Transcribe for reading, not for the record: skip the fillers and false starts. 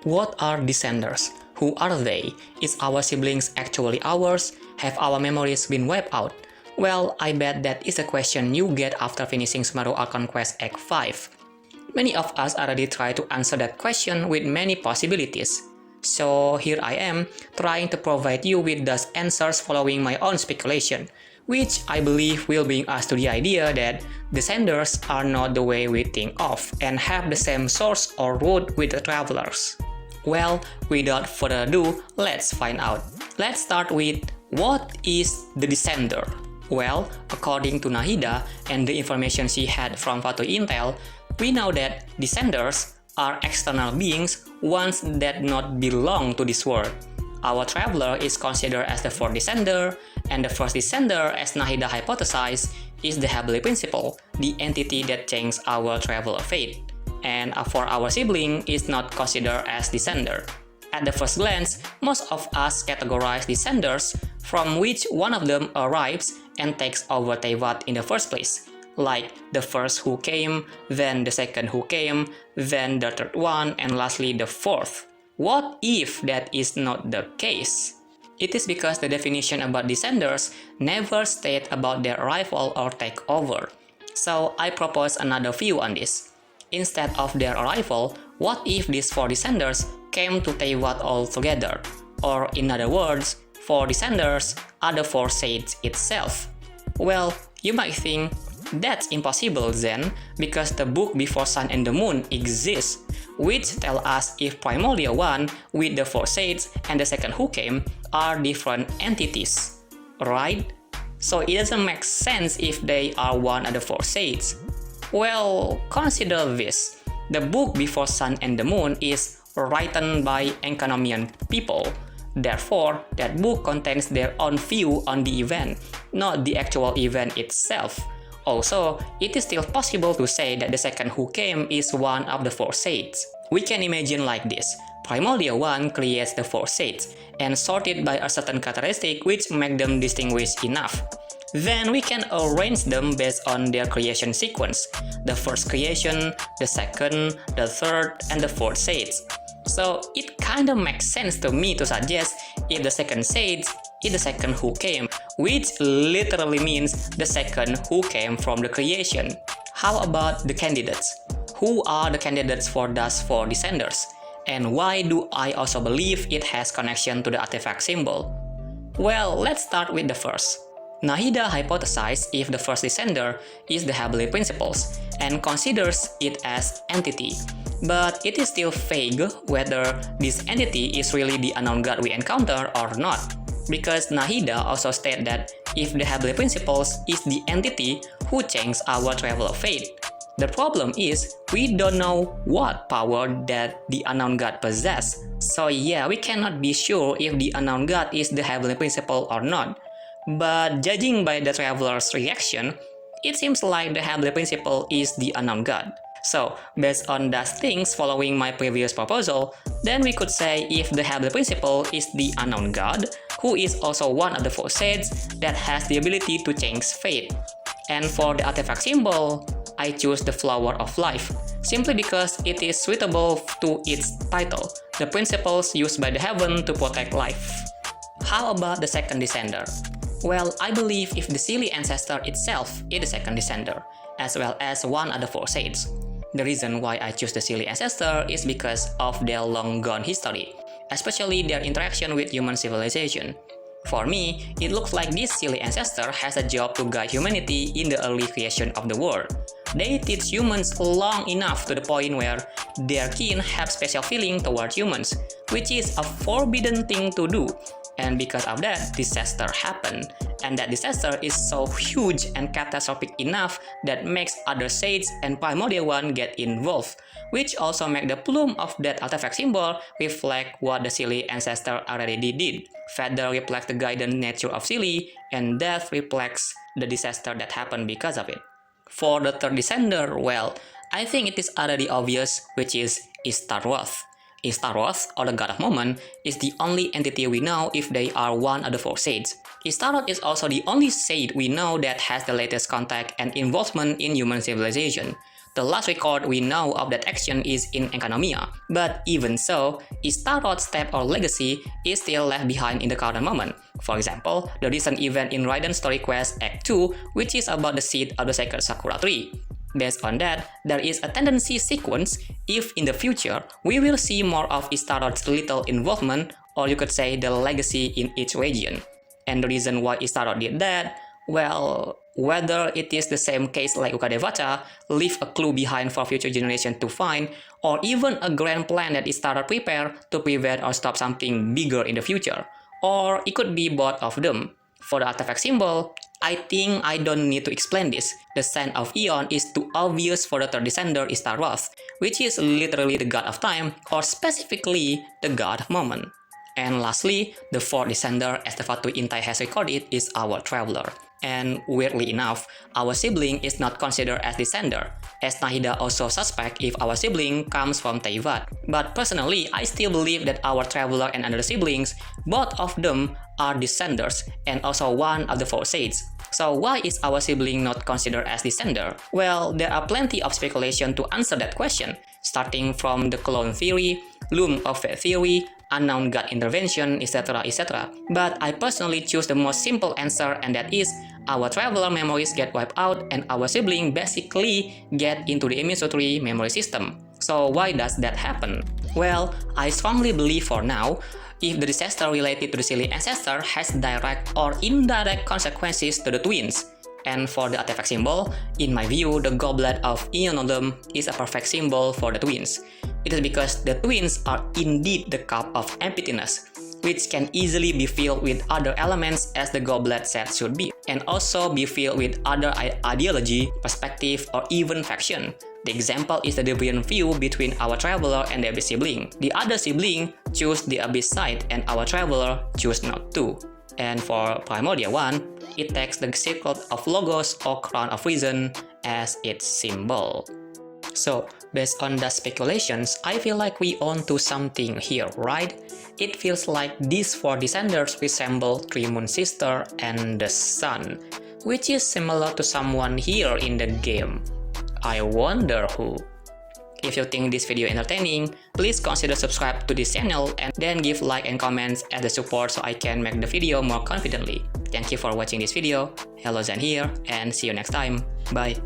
What are descenders? Who are they? Is our siblings actually ours? Have our memories been wiped out? Well, I bet that is a question you get after finishing Sumeru Archon Quest Act 5. Many of us already try to answer that question with many possibilities. So here I am, trying to provide you with those answers following my own speculation, which I believe will bring us to the idea that descenders are not the way we think of and have the same source or root with the travelers. Well, without further ado, let's find out. Let's start with what is the descender? Well, according to Nahida and the information she had from Fatu Intel, we know that descenders are external beings, ones that not belong to this world. Our traveler is considered as the fourth descender, and the first descender, as Nahida hypothesized, is the Heavenly Principle, the entity that changes our traveler fate. And for our sibling is not considered as descender. At the first glance, most of us categorize descenders from which one of them arrives and takes over Teyvat in the first place, like the first who came, then the second who came, then the third one, and lastly the fourth. What if that is not the case? It is because the definition about descenders never state about their arrival or takeover. So I propose another view on this. Instead of their arrival, what if these four descenders came to Teyvat all together? Or in other words, four descenders are the four sages itself. Well, you might think, that's impossible then, because the book Before Sun and the Moon exists, which tell us if Primordial One with the four sages and the second who came are different entities, right? So it doesn't make sense if they are one of the four sages. Well, consider this. The book Before Sun and the Moon is written by Enkanomian people. Therefore, that book contains their own view on the event, not the actual event itself. Also, it is still possible to say that the second who came is one of the four sages. We can imagine like this. Primordial One creates the four sages and sorted by a certain characteristic which make them distinguished enough. Then we can arrange them based on their creation sequence. The first creation, the second, the third, and the fourth sage. So it kinda makes sense to me to suggest if the second sage is the second who came, which literally means the second who came from the creation. How about the candidates? Who are the candidates for those four descenders? And why do I also believe it has connection to the artifact symbol? Well, let's start with the first. Nahida hypothesized if the first descender is the Heavenly Principles and considers it as entity. But it is still vague whether this entity is really the unknown god we encounter or not, because Nahida also stated that if the Heavenly Principles is the entity who changes our traveler fate. The problem is, we don't know what power that the unknown god possesses. So yeah, we cannot be sure if the unknown god is the Heavenly Principle or not. But judging by the traveler's reaction, it seems like the Heavenly Principle is the unknown god. So, based on those things following my previous proposal, then we could say if the Heavenly Principle is the unknown god, who is also one of the four sages that has the ability to change fate. And for the artifact symbol, I choose the Flower of Life, simply because it is suitable to its title, the principles used by the heaven to protect life. How about the second descender? Well, I believe if the Silly Ancestor itself is the second descender, as well as one of the four sages. The reason why I choose the Silly Ancestor is because of their long-gone history, especially their interaction with human civilization. For me, it looks like this Silly Ancestor has a job to guide humanity in the early creation of the world. They teach humans long enough to the point where their kin have special feeling toward humans, which is a forbidden thing to do. And because of that, disaster happened. And that disaster is so huge and catastrophic enough that makes other sages and Primordial One get involved, which also make the plume of that artifact symbol reflect what the Silly Ancestor already did. Feather reflects the guidance nature of Silly, and death reflects the disaster that happened because of it. For the third descender, well, I think it is already obvious, which is Istarroth. Istarroth, or the God of Moment, is the only entity we know if they are one of the four sages. Istarroth is also the only sage we know that has the latest contact and involvement in human civilization. The last record we know of that action is in Enkanomiya. But even so, Istarot's step or legacy is still left behind in the current moment. For example, the recent event in Raiden's Story Quest Act 2, which is about the seed of the sacred Sakura tree. Based on that, there is a tendency sequence if in the future we will see more of Istarot's little involvement, or you could say the legacy in each region. And the reason why Istarot did that, well, whether it is the same case like Ukadevata, leave a clue behind for future generations to find, or even a grand plan that Istarot prepared to prevent or stop something bigger in the future. Or it could be both of them. For the artifact symbol, I think I don't need to explain this. The sign of Eon is too obvious for the third descender Istaroth, which is literally the god of time, or specifically the god of moment. And lastly, the fourth descender, as the Fatu Intai has recorded, is our traveler. And weirdly enough, our sibling is not considered as descender, as Nahida also suspect if our sibling comes from Teyvat. But personally, I still believe that our traveler and another siblings, both of them are descenders, and also one of the four saints. So why is our sibling not considered as descender? Well, there are plenty of speculation to answer that question, starting from the clone theory, loom of fate theory, unknown god intervention, etc, etc. But I personally choose the most simple answer, and that is our traveler memories get wiped out and our sibling basically get into the Eimiso tree memory system. So why does that happen? Well, I strongly believe for now, if the disaster related to the silly ancestor has direct or indirect consequences to the twins. And for the artifact symbol, in my view, the goblet of Eonodum is a perfect symbol for the twins. It is because the twins are indeed the cup of emptiness, which can easily be filled with other elements as the goblet said should be, and also be filled with other ideology, perspective, or even faction. The example is the deviant view between our traveler and the Abyss sibling. The other sibling choose the Abyss side and our traveler choose not to. And for Primordia 1, it takes the Circle of Logos or Crown of Reason as its symbol. So, based on the speculations, I feel like we onto something here, right? It feels like these four descenders resemble Three Moon Sister and the Sun, which is similar to someone here in the game. I wonder who. If you think this video entertaining, please consider subscribe to this channel and then give like and comments as the support so I can make the video more confidently. Thank you for watching this video. Hello Zan here, and see you next time. Bye.